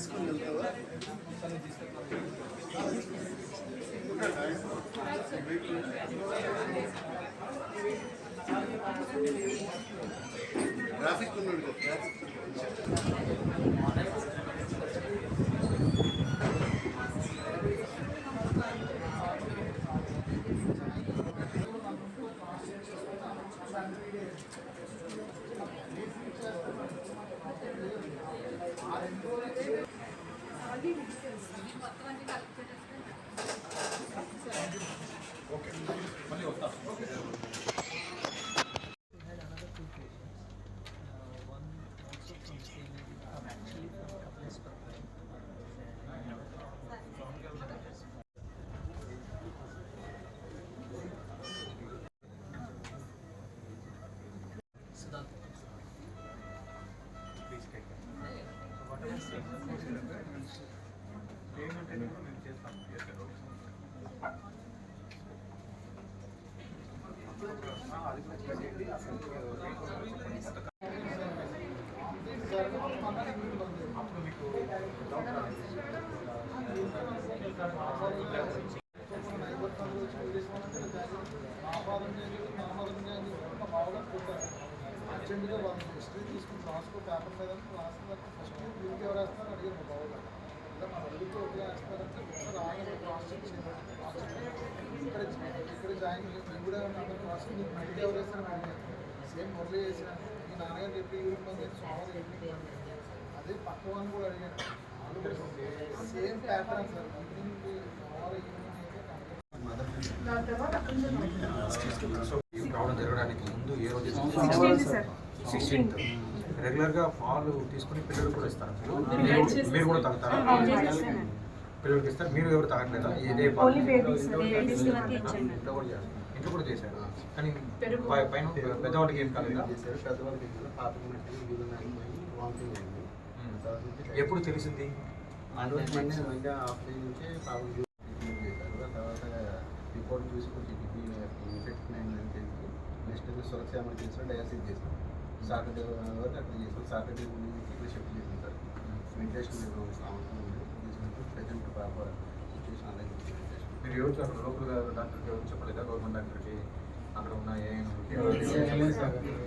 తీసుకుని వెళ్తావా? ట్రాఫిక్ ఉన్నాడు కదా, ట్రాఫిక్ అర్జెంట్గా వాళ్ళు హిస్టరీ తీసుకుని రాసుకో పేపర్ మీద రాసిన ఫస్ట్ దీనికి ఎవరు వేస్తారని అడిగారు మా బాబు ఇలా మన అడుగుతూ ఒకటి వేస్తారంటే ఒకసారి ఆగలేదు క్రాస్ చెక్ ఇక్కడ జాయిన్ నేను కూడా అందరూ క్రాస్ చెక్ మీకు మెడికి ఎవరు వేస్తారని అడిగారు. సేమ్ మురళి చేసిన మీ నాన్నగారు చెప్పి యూరిన్ బంద్ చేసి సోమవారం ఈవినింగ్ అదే పక్క వాళ్ళని కూడా అడిగాను. వాళ్ళు సేమ్ ప్యాటర్న్ సార్ ఈవినింగ్ సోమవారం ఈవినింగ్ రావడం జరగడానికి ముందు ఏ రోజు 16th రెగ్యులర్గా పాలు తీసుకుని పిల్లలు కూడా ఇస్తారు. మీరు కూడా తాగుతారా? పిల్లలకి ఇస్తారు. మీరు ఎవరు తాగట్లేదా? ఇదే ఇంట్లో కూడా చేశారు. కానీ పైన పెద్దవాళ్ళకి ఏం కాలేదా? పెద్దవాళ్ళకి ఎప్పుడు తెలిసింది? తర్వాత రిపోర్ట్ చూసుకొని ఇన్ఫెక్షన్ అయిందని తెలిసి నెక్స్ట్ సురక్ష ఎమర్జెన్సీలో డయాసిస్ చేసాం. సాటర్డే వరకు అక్కడ చేసాం. సాటర్డే నుంచి ఇక్కడ షిఫ్ట్ చేసాం సార్. వెంటిలేషన్ అవసరం ఉంది తీసుకుంటూ ప్రజెంట్ పాప సిచ్యువేషన్ అలాగే. మీరు ఎవరు అక్కడ లోకల్ డాక్టర్కి ఎవరు చెప్పలేదా? గవర్నమెంట్ డాక్టర్కి అక్కడ ఉన్న ఏ